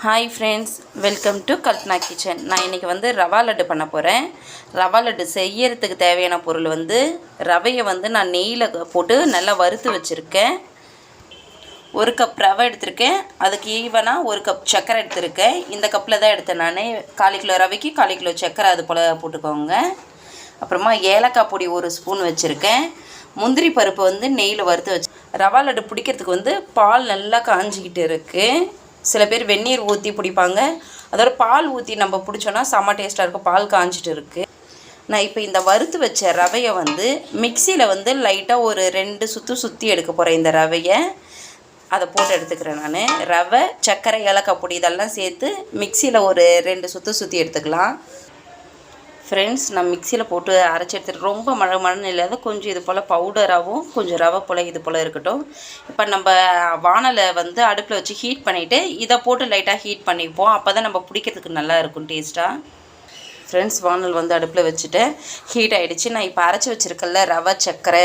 Hi friends, welcome to Kalpana kitchen. நான் இன்றைக்கி வந்து ரவா லட்டு பண்ண போகிறேன். ரவா லட்டு செய்யறதுக்கு தேவையான பொருள் வந்து ரவையை வந்து நான் நெய்யில் போட்டு நல்லா வறுத்து வச்சுருக்கேன். 1 கப் ரவை எடுத்திருக்கேன். அதுக்கு ஈவனாக 1 கப் சர்க்கரை எடுத்திருக்கேன். இந்த கப்பில் தான் எடுத்தேன் நான். 1/4 கிலோ ரவைக்கு 1/4 கிலோ சர்க்கரை அது போல் போட்டுக்கோங்க. அப்புறமா ஏலக்காய் பொடி 1 ஸ்பூன் வச்சுருக்கேன். முந்திரி பருப்பு வந்து நெய்யில் வறுத்து வச்சு ரவா லட்டு பிடிக்கிறதுக்கு வந்து பால் நல்லா காஞ்சிக்கிட்டு இருக்குது. சில பேர் வெந்நீர் ஊற்றி பிடிப்பாங்க. அதோட பால் ஊற்றி நம்ம பிடிச்சோன்னா செம்ம டேஸ்ட்டாக இருக்கும். பால் காஞ்சிட்டு இருக்குது. நான் இப்போ இந்த வறுத்து வச்ச ரவையை வந்து மிக்சியில் வந்து லைட்டாக ஒரு 2 சுற்றி எடுக்க போகிறேன். இந்த ரவையை அதை போட்டு எடுத்துக்கிறேன் நான். ரவை, சர்க்கரை, ஏலக்காய் பொடி இதெல்லாம் சேர்த்து மிக்சியில் ஒரு 2 சுற்றி எடுத்துக்கலாம். ஃப்ரெண்ட்ஸ், நான் மிக்சியில் போட்டு அரைச்சி எடுத்துகிட்டு ரொம்ப மழை இல்லாத கொஞ்சம் இது போல் பவுடராகவும் கொஞ்சம் ரவை போல் இது போல் இருக்கட்டும். இப்போ நம்ம வானலை வந்து அடுப்பில் வச்சு ஹீட் பண்ணிவிட்டு இதை போட்டு லைட்டாக ஹீட் பண்ணிப்போம். அப்போ தான் நம்ம பிடிக்கிறதுக்கு நல்லா இருக்கும் டேஸ்ட்டாக. ஃப்ரெண்ட்ஸ், வானல் வந்து அடுப்பில் வச்சுட்டு ஹீட் ஆகிடுச்சு. நான் இப்போ அரைச்சி வச்சுருக்கல ரவை, சர்க்கரை,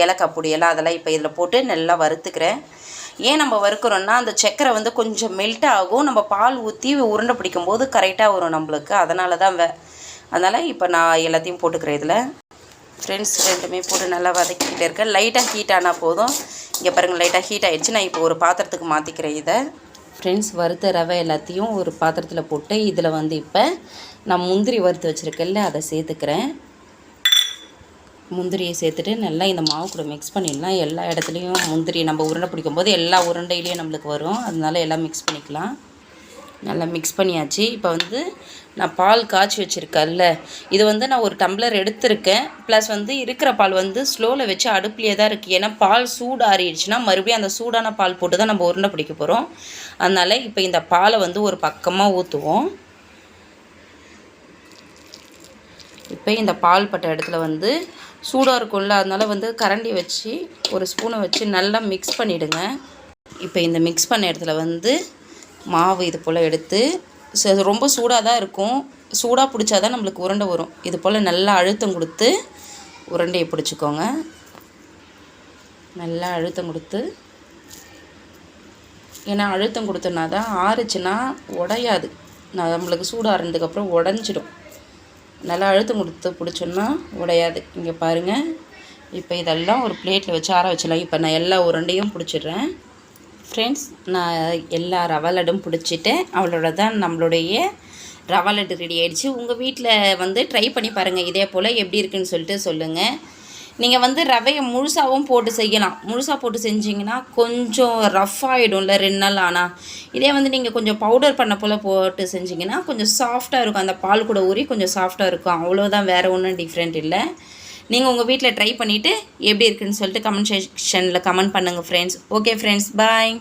ஏலக்காய் பொடியெல்லாம் அதெல்லாம் இப்போ இதில் போட்டு நல்லா வறுத்துக்கிறேன். ஏன் நம்ம வறுக்கிறோன்னா அந்த சர்க்கரை வந்து கொஞ்சம் மெல்ட் ஆகும். நம்ம பால் ஊற்றி உருண்டை பிடிக்கும்போது கரெக்டாக வரும் நம்மளுக்கு. அதனால தான் அதனால் இப்போ நான் எல்லாத்தையும் போட்டுக்கிறேன் இதில். ஃப்ரெண்ட்ஸ், ரெண்டுமே போட்டு நல்லா வதக்கிக்கிட்டே இருக்கேன். லைட்டாக ஹீட் ஆனால் போதும். இங்கே பாருங்கள், லைட்டாக ஹீட் ஆகிடுச்சு. நான் இப்போ ஒரு பாத்திரத்துக்கு மாற்றிக்கிறேன் இதை. ஃப்ரெண்ட்ஸ், வறுத்த ரவை எல்லாத்தையும் ஒரு பாத்திரத்தில் போட்டு இதில் வந்து இப்போ நான் முந்திரி வறுத்து வச்சுருக்கேன்ல அதை சேர்த்துக்கிறேன். முந்திரியை சேர்த்துட்டு நல்லா இந்த மாவு கூட மிக்ஸ் பண்ணிடலாம். எல்லா இடத்துலையும் முந்திரி நம்ம உருண்டை பிடிக்கும் போது எல்லா உருண்டையிலையும் நம்மளுக்கு வரும். அதனால எல்லாம் மிக்ஸ் பண்ணிக்கலாம். நல்லா மிக்ஸ் பண்ணியாச்சு. இப்போ வந்து நான் பால் காய்ச்சி வச்சுருக்கேன்ல, இது வந்து நான் ஒரு டம்ளர் எடுத்திருக்கேன். ப்ளஸ் வந்து இருக்கிற பால் வந்து ஸ்லோவில் வச்சு அடுப்புலேயே தான் இருக்குது. ஏன்னா பால் சூடு ஆறிடுச்சுன்னா மறுபடியும் அந்த சூடான பால் போட்டு தான் நம்ம உருண்டை பிடிக்க போகிறோம். அதனால் இப்போ இந்த பாலை வந்து ஒரு பக்கமாக ஊற்றுவோம். இப்போ இந்த பால் பட்ட இடத்துல வந்து சூடாக இருக்கும்ல, அதனால் வந்து கரண்டி வச்சு ஒரு ஸ்பூனை வச்சு நல்லா மிக்ஸ் பண்ணிவிடுங்க. இப்போ இந்த மிக்ஸ் பண்ண இடத்துல வந்து மாவு இது போல் எடுத்து ரொம்ப சூடாக தான் இருக்கும். சூடாக பிடிச்சா தான் நம்மளுக்கு உருண்டை வரும். இது போல் நல்லா அழுத்தம் கொடுத்து உருண்டையை பிடிச்சிக்கோங்க. நல்லா அழுத்தம் கொடுத்து, ஏன்னா அழுத்தம் கொடுத்தோன்னா தான் ஆறுச்சுன்னா உடையாது. நம்மளுக்கு சூடாக இருந்ததுக்கப்புறம் உடஞ்சிடும். நல்லா அழுத்தம் கொடுத்து பிடிச்சோன்னா உடையாது. இங்கே பாருங்கள். இப்போ இதெல்லாம் ஒரு பிளேட்டில் வச்சு ஆற வச்சிடலாம். இப்போ நான் எல்லா உருண்டையும் பிடிச்சிடுறேன். ஃப்ரெண்ட்ஸ், நான் எல்லா ரவா லட்டும் பிடிச்சிட்டேன். அவ்வளோட தான் நம்மளுடைய ரவா லட்டு ரெடி ஆகிடுச்சு. உங்கள் வீட்டில் வந்து ட்ரை பண்ணி பாருங்கள். இதே போல் எப்படி இருக்குன்னு சொல்லிட்டு சொல்லுங்கள். நீங்கள் வந்து ரவையை முழுசாகவும் போட்டு செய்யலாம். முழுசாக போட்டு செஞ்சிங்கன்னா கொஞ்சம் ரஃப் ஆகிடும்ல 2 நாள் ஆனால். இதே வந்து நீங்கள் கொஞ்சம் பவுடர் பண்ண போல் போட்டு செஞ்சிங்கன்னா கொஞ்சம் சாஃப்டாக இருக்கும். அந்த பால் கூட ஊறி கொஞ்சம் சாஃப்டாக இருக்கும். அவ்வளோதான், வேறு ஒன்றும் டிஃப்ரெண்ட் இல்லை. நீங்கள் உங்கள் வீட்டில் ட்ரை பண்ணிவிட்டு எப்படி இருக்குன்னு சொல்லிட்டு கமெண்ட் செக்ஷனில் கமெண்ட் பண்ணுங்கள் ஃப்ரெண்ட்ஸ். ஓகே ஃப்ரெண்ட்ஸ், பாய்.